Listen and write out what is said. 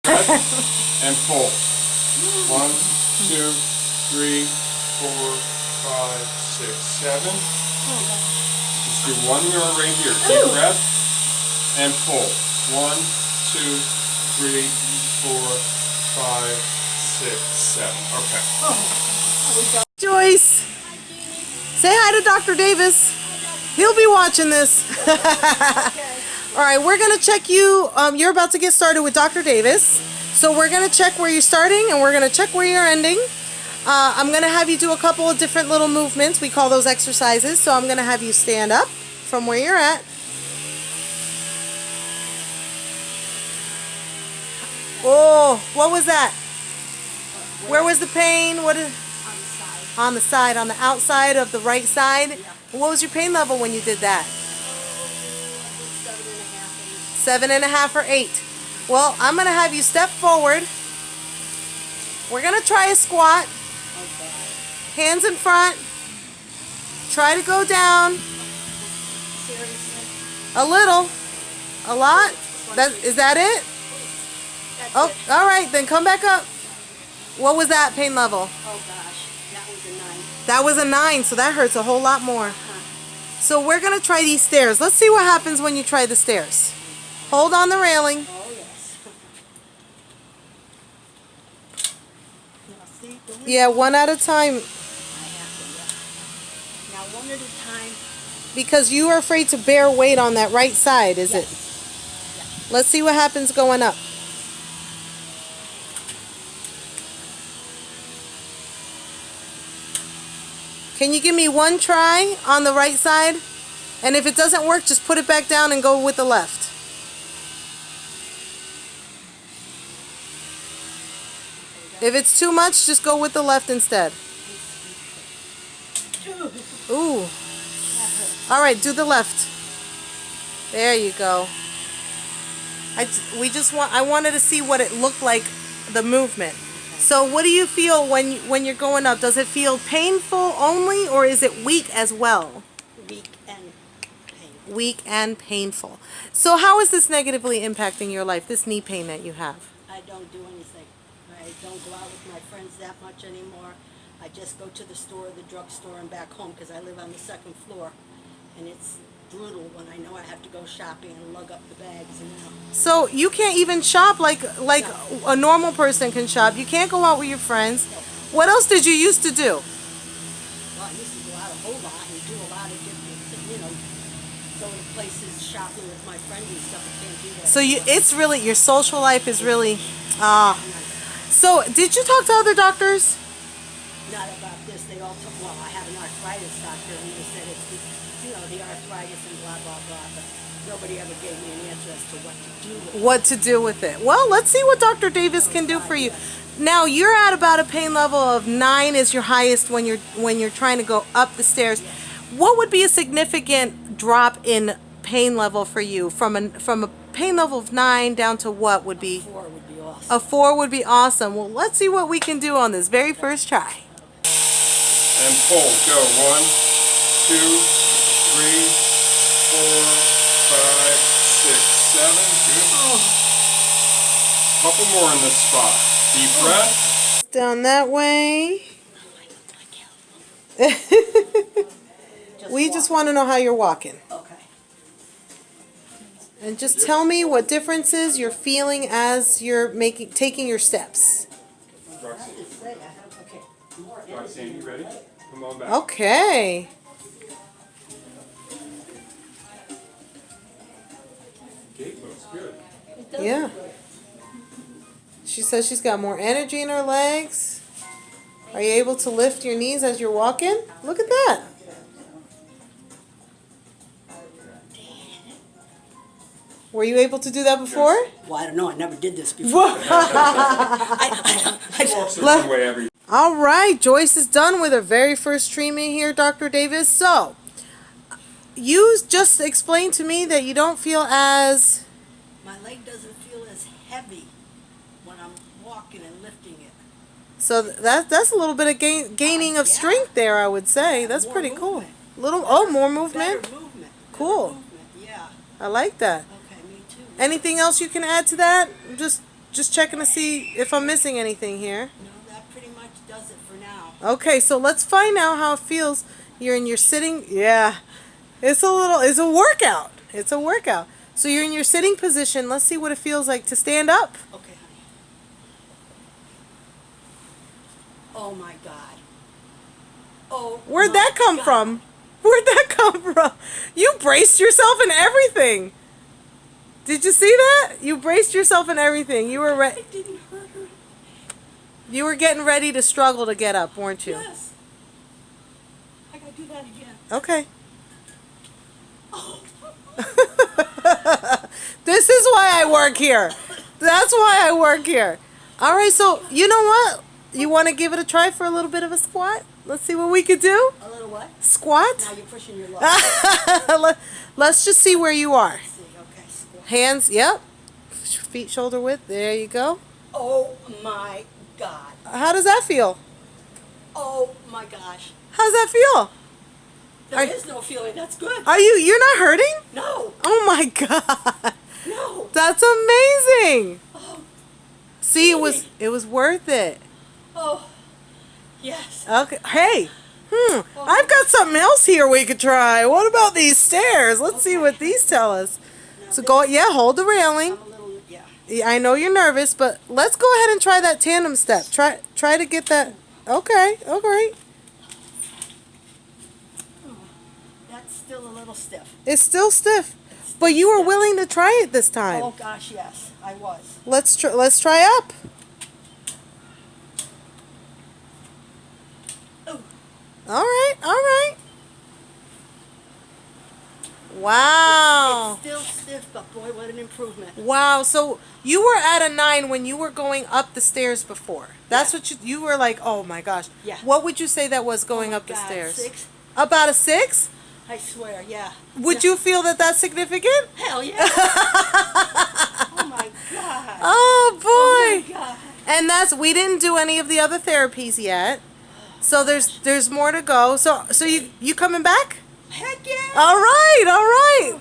And pull. 1, 2, 3, 4, 5, 6, 7. Just do one more right here. Deep breath and pull. 1, 2, 3, 4, 5, 6, 7. Okay. Joyce, say hi to Dr. Davis. He'll be watching this. All right, we're going to check you. You're about to get started with Dr. Davis. So we're going to check where you're starting and we're going to check where you're ending. I'm going to have you do a couple of different little movements. We call those exercises. So I'm going to have you stand up from where you're at. Oh, what was that? Where was the pain? What is on the side, on the outside of the right side? What was your pain level when you did that? 7.5 or 8. Well, I'm going to have you step forward. We're going to try a squat. Hands in front. Try to go down. A little. A lot. Is that it? Oh, all right. Then come back up. What was that pain level? Oh gosh, that was a 9. That was a 9, so that hurts a whole lot more. So we're going to try these stairs. Let's see what happens when you try the stairs. Hold on the railing. Oh yes. Now see, Yeah, one at a time. I have to, yeah. Now one at a time. Because you are afraid to bear weight on that right side, is it? Yeah. Let's see what happens going up. Can you give me one try on the right side? And if it doesn't work, just put it back down and go with the left. If it's too much, just go with the left instead. Ooh. All right, do the left. There you go. I wanted to see what it looked like, the movement. So what do you feel when you're going up? Does it feel painful only, or is it weak as well? Weak and painful. Weak and painful. So how is this negatively impacting your life, this knee pain that you have? I don't do anything. I don't go out with my friends that much anymore. I just go to the store, the drugstore, and back home because I live on the 2nd floor. And it's brutal when I know I have to go shopping and lug up the bags and So you can't even shop like a normal person can shop. You can't go out with your friends. What else did you used to do? Well, I used to go out a whole lot and do a lot of different, go to places shopping with my friends and stuff. I can't do that. So it's really, your social life is really, So did you talk to other doctors? Not about this. They all took, well, I have an arthritis doctor and they said it's the arthritis and blah, blah, blah. But nobody ever gave me an answer as to what to do with it. What to do with it? Well, let's see what Dr. Davis can do for you. Now, you're at about a pain level of 9 is your highest when you're trying to go up the stairs. What would be a significant drop in pain level for you from a pain level of 9 down to what would be? 4 would be awesome. A 4 would be awesome. Well, let's see what we can do on this very first try. And pull. Go. 1, 2, 3, 4, 5, 6, 7. Good. Couple more in this spot. Deep breath. Down that way. We just want to know how you're walking. Okay. And just tell me what differences you're feeling as you're taking your steps. Roxanne, you ready? Come on back. Okay. Gait looks good. Yeah. She says she's got more energy in her legs. Are you able to lift your knees as you're walking? Look at that. Were you able to do that before? Well, I don't know. I never did this before. All right, Joyce is done with her very first treatment here, Dr. Davis. So, you just explained to me that you don't feel as... My leg doesn't feel as heavy when I'm walking and lifting it. So that's a little bit of gaining of strength there, I would say. That's pretty cool. More movement. Better movement. Cool. Better movement. Yeah. I like that. Okay, me too. Anything else you can add to that? Just just checking to see if I'm missing anything here. No, that pretty much does it for now. Okay, so let's find out how it feels. You're in your sitting. Yeah, it's a workout. It's a workout. So you're in your sitting position. Let's see what it feels like to stand up. Okay, honey. Oh my God. Oh. Where'd my that come God. from? Where'd that come from? You braced yourself and everything. Did you see that? You braced yourself and everything. You were It didn't hurt her. you were getting ready to struggle to get up, weren't you? Yes. I gotta do that again. Okay. Oh. This is why I work here. That's why I work here. All right, so you know what? You want to give it a try for a little bit of a squat? Let's see what we could do. A little what? Squat? Now you're pushing your luck. Let's just see where you are. Let's see. Okay, squat. Hands, yep. Feet shoulder width. There you go. Oh my God. How does that feel? Oh my gosh. How's that feel? There is no feeling. That's good. You're not hurting? No. Oh my God. No. That's amazing. Oh. See, it was worth it. Oh. Yes. Okay. Hey. I've got something else here we could try. What about these stairs? Let's see what these tell us. So hold the railing. I'm a little, yeah. Yeah, I know you're nervous, but let's go ahead and try that tandem step. Try to get that. Okay. All right. That's still a little stiff. It's still stiff, but you were willing to try it this time. Oh gosh, yes, I was. Let's try up. Oh. All right. Wow. It's still stiff, but boy, what an improvement. Wow. So you were at a 9 when you were going up the stairs before. That's what you were like. Oh my gosh. Yeah. What would you say that was going Oh, up the God, stairs? 6? About a 6? I swear, yeah. Would you feel that that's significant? Hell yeah. Oh my God. Oh Oh boy. my God. And we didn't do any of the other therapies yet. So there's more to go. So you coming back? Heck yeah. All right.